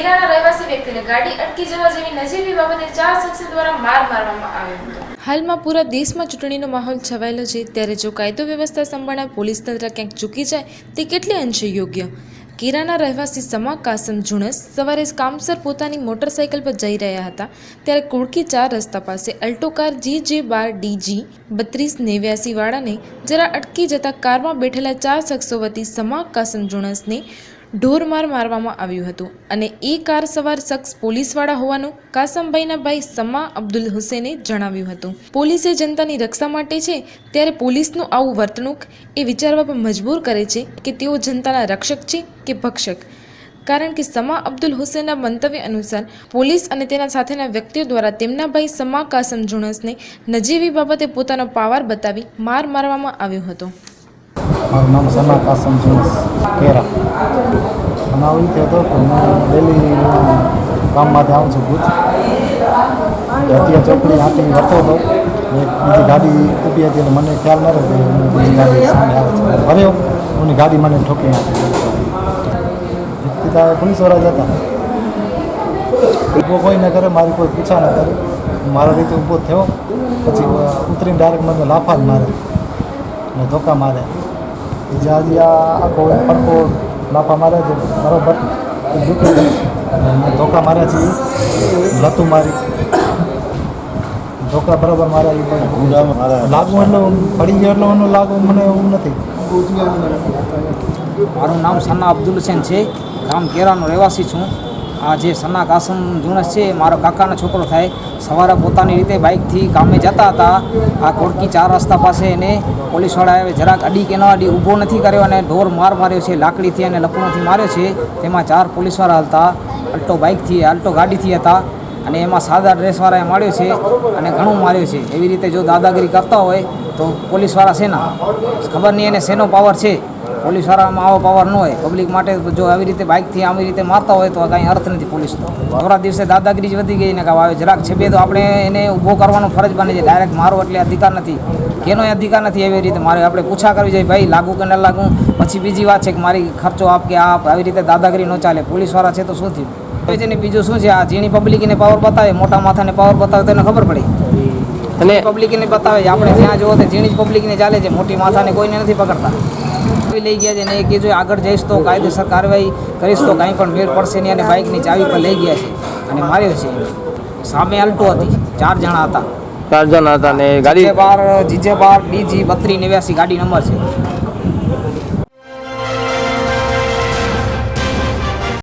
કેરાના રહેવાસી વ્યક્તિને ગાડી અટકી જવા જેવી નજીવી બાબતે 4 શખ્સો દ્વારા માર મારવામાં આવ્યો હતો। હાલમાં પૂરા દેશમાં ચૂંટણીનો માહોલ છવાયેલો છે, ત્યારે જો કાયદો વ્યવસ્થા સંભાળનાર પોલીસ તંત્ર ક્યાંક ચૂકી જાય તે કેટલે અંશે યોગ્ય? કેરાના રહેવાસી સમા કાસમ જુણસ સવારે કામસર પોતાની મોટરસાઇકલ પર જઈ રહ્યા હતા, ત્યારે કુડકી 4 રસ્તા પાસે અલ્ટો કાર GJ12DG 3289 વાળાને જરા અટકી જતા કારમાં બેઠેલા 4 શખ્સો વતી સમા કાસમ જુણસને ઢોરમાર મારવામાં આવ્યું હતું અને એ કાર સવાર શખ્સ પોલીસવાળા હોવાનું કાસમભાઈના ભાઈ સમા અબ્દુલ હુસેને જણાવ્યું હતું। પોલીસે જનતાની રક્ષા માટે છે, ત્યારે પોલીસનું આવું વર્તણૂક એ વિચારવા પર મજબૂર કરે છે કે તેઓ જનતાના રક્ષક છે કે ભક્ષક, કારણ કે સમા અબ્દુલ હુસેનના મંતવ્ય અનુસાર પોલીસ અને તેના સાથેના વ્યક્તિઓ દ્વારા તેમના ભાઈ સમા કાસમ જુણસને નજીવી બાબતે પોતાનો પાવર બતાવી માર મારવામાં આવ્યો હતો। મારું નામ સમા કાસમ જુણસ કેરા। અને આવી રીતે હતો કે હું ડેલી કામમાંથી આવું છું ભુજ, અત્યારે ચોકડી આથી વળતો હતો, બીજી ગાડી ઊભી હતી અને મને ખ્યાલ ન રહ્યો કે બીજી ગાડી સામે આવે છે, ભર્યો એની ગાડી મને ઠોકી નાખી। સીધા પોલીસવાળા જ હતા, ઊભો કોઈ ન કરે, મારી કોઈ પૂછા ન કરે, મારા રીતે ઊભો થયો, પછી ઉતરીને ડાયરેક્ટ મને લાફા જ મારે ને ધોકા મારે। જ્યાં આખો પડકો લાફા મારે છે બરાબર દુખી ધોકા માર્યા છે, લતું મારી ધોકા બરાબર માર્યા, એ લાગુ એટલે પડી ગયો એટલે એનું લાગુ મને એવું નથી। મારું નામ સના અબ્દુલ હુસેન છે, ગામ કેરાનો રહેવાસી છું। આ જે સના કાસમ જુણસ છે મારો કાકાનો છોકરો થાય। સવારે પોતાની રીતે બાઇકથી કામે જતા હતા, આ કોડકી 4 રસ્તા પાસે એને પોલીસવાળાએ જરાક અડી કે ન અડી ઊભો નથી કર્યો અને ઢોર માર માર્યો છે, લાકડીથી અને લપણોથી માર્યો છે। તેમાં 4 પોલીસવાળા હતા, આલ્ટો ગાડીથી હતા અને એમાં સાદા ડ્રેસવાળાએ માર્યો છે અને ઘણું માર્યો છે। એવી રીતે જો દાદાગીરી કરતા હોય તો પોલીસવાળા શેના ખબર નહીં એને શેનો પાવર છે, પોલીસવાળામાં આવો પાવર ન હોય। પબ્લિક માટે જો આવી રીતે બાઇકથી આવી રીતે મારતા હોય તો કાંઈ અર્થ નથી પોલીસનો। થોડા દિવસે દાદાગીરી જ વધી ગઈ ને કે આવે જરાક છેબે તો આપણે એને ઊભો કરવાનો ફરજ બને છે, ડાયરેક્ટ મારો એટલે અધિકાર નથી, કેનો અધિકાર નથી એવી રીતે મારે આપણે પૂછા કરવી જોઈએ, ભાઈ લાગુ કે ન લાગુ। પછી બીજી વાત છે કે મારી ખર્ચો આપ કે આપ, આવી રીતે દાદાગીરી ન ચાલે। પોલીસવાળા છે તો શું થયું છે ને, બીજું શું છે, આ ઝીણી પબ્લિકને પાવર બતાવે, મોટા માથાને પાવર બતાવે તો એને ખબર પડે અને પબ્લિકને બતાવે છે। આપણે જ્યાં જોવો તો ઝીણી જ પબ્લિકને ચાલે છે, મોટી માથાને કોઈને નથી પકડતા। લઈ ગયા છે ને એ કીધું આગળ જઈશ તો કાયદેસર કાર્યવાહી કરીશ તો કાંઈ પણ મેળ પડશે નહીં, અને બાઇકની ચાવી પર લઈ ગયા છે અને માર્યો છે। સામે અલ્ટો હતી, 4 જણા હતા, 4 જણા હતા ને ગાડી GJ12DG 3289 ગાડી નંબર છે।